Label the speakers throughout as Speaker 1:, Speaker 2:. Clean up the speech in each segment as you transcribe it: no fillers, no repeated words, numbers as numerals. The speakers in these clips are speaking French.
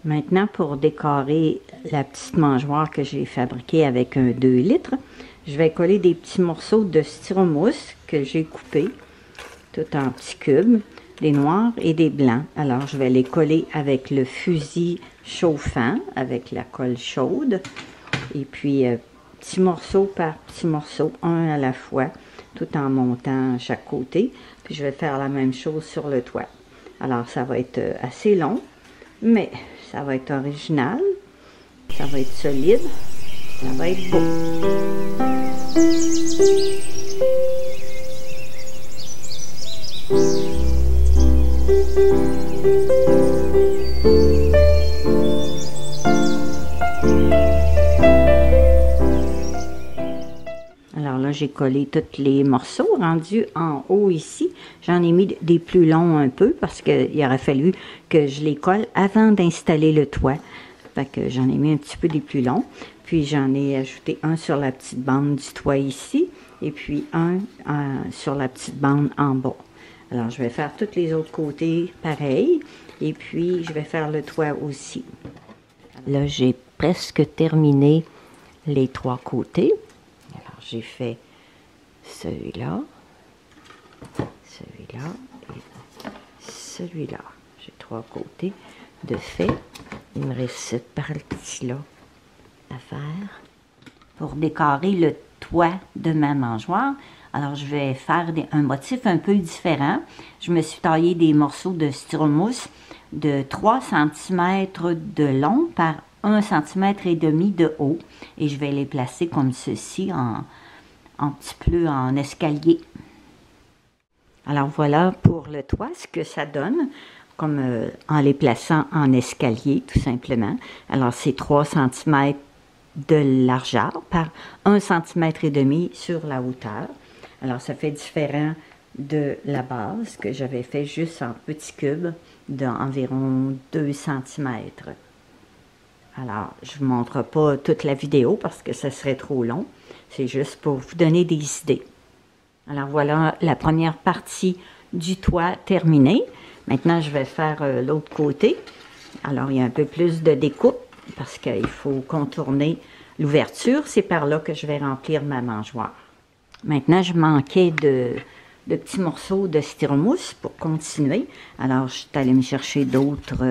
Speaker 1: Maintenant, pour décorer la petite mangeoire que j'ai fabriquée avec un 2 litres, je vais coller des petits morceaux de styromousse que j'ai coupés, tout en petits cubes, des noirs et des blancs. Alors, je vais les coller avec le fusil chauffant, avec la colle chaude, et puis petit morceau par petit morceau, un à la fois, tout en montant à chaque côté. Puis je vais faire la même chose sur le toit. Alors, ça va être assez long, mais ça va être original, ça va être solide, ça va être beau. Alors là, j'ai collé tous les morceaux rendus en haut ici. J'en ai mis des plus longs un peu parce qu'il aurait fallu que je les colle avant d'installer le toit. Fait que j'en ai mis un petit peu des plus longs. Puis j'en ai ajouté un sur la petite bande du toit ici et puis un sur la petite bande en bas. Alors je vais faire tous les autres côtés pareil et puis je vais faire le toit aussi. Là, j'ai presque terminé les 3 côtés. Alors j'ai fait celui-là, celui-là et celui-là. J'ai 3 côtés de fait. Il me reste cette partie-là à faire. Pour décorer le toit de ma mangeoire, alors je vais faire un motif un peu différent. Je me suis taillé des morceaux de styromousse de 3 cm de long par 1 cm et demi de haut. Et je vais les placer comme ceci en petit peu en escalier. Alors voilà pour le toit ce que ça donne. Comme en les plaçant en escalier, tout simplement. Alors, c'est 3 cm de largeur par 1 cm et demi sur la hauteur. Alors, ça fait différent de la base que j'avais fait juste en petits cubes d'environ 2 cm. Alors, je ne vous montre pas toute la vidéo parce que ça serait trop long. C'est juste pour vous donner des idées. Alors, voilà la première partie du toit terminée. Maintenant, je vais faire l'autre côté. Alors, il y a un peu plus de découpe parce qu'il faut contourner l'ouverture. C'est par là que je vais remplir ma mangeoire. Maintenant, je manquais de petits morceaux de styromousse pour continuer. Alors, je suis allée me chercher d'autres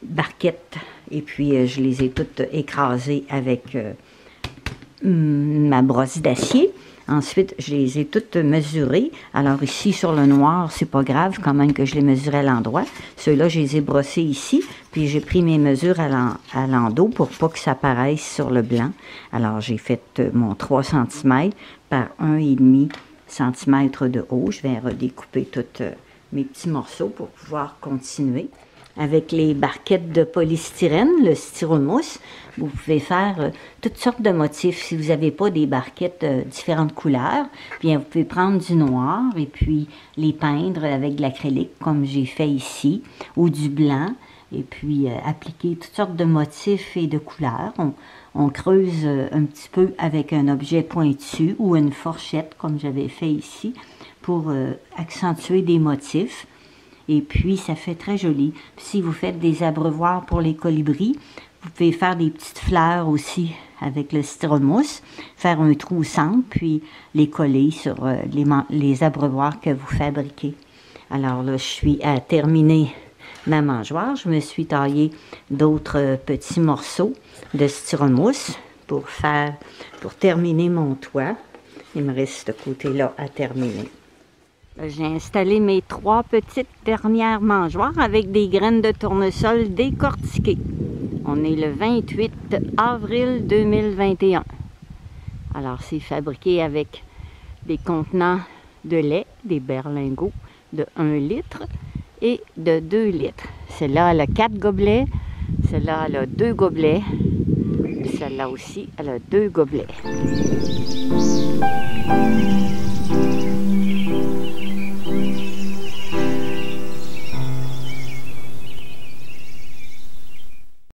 Speaker 1: barquettes et puis je les ai toutes écrasées avec ma brosse d'acier. Ensuite, je les ai toutes mesurées. Alors ici, sur le noir, c'est pas grave quand même que je les mesure à l'endroit. Ceux-là, je les ai brossés ici. Puis j'ai pris mes mesures à l'endos pour pas que ça apparaisse sur le blanc. Alors j'ai fait mon 3 cm par 1,5 cm de haut. Je vais redécouper tous mes petits morceaux pour pouvoir continuer. Avec les barquettes de polystyrène, le styromousse, vous pouvez faire toutes sortes de motifs. Si vous n'avez pas des barquettes de différentes couleurs, bien vous pouvez prendre du noir et puis les peindre avec de l'acrylique comme j'ai fait ici, ou du blanc, et puis appliquer toutes sortes de motifs et de couleurs. On creuse un petit peu avec un objet pointu ou une fourchette comme j'avais fait ici pour accentuer des motifs. Et puis, ça fait très joli. Puis, si vous faites des abreuvoirs pour les colibris, vous pouvez faire des petites fleurs aussi avec le styromousse, faire un trou au centre, puis les coller sur les abreuvoirs que vous fabriquez. Alors là, je suis à terminer ma mangeoire. Je me suis taillé d'autres petits morceaux de styromousse pour terminer mon toit. Il me reste ce côté-là à terminer. J'ai installé mes 3 petites dernières mangeoires avec des graines de tournesol décortiquées. On est le 28 avril 2021. Alors, c'est fabriqué avec des contenants de lait, des berlingots de 1 litre et de 2 litres. Celle-là, elle a 4 gobelets. Celle-là, elle a 2 gobelets. Celle-là aussi, elle a 2 gobelets.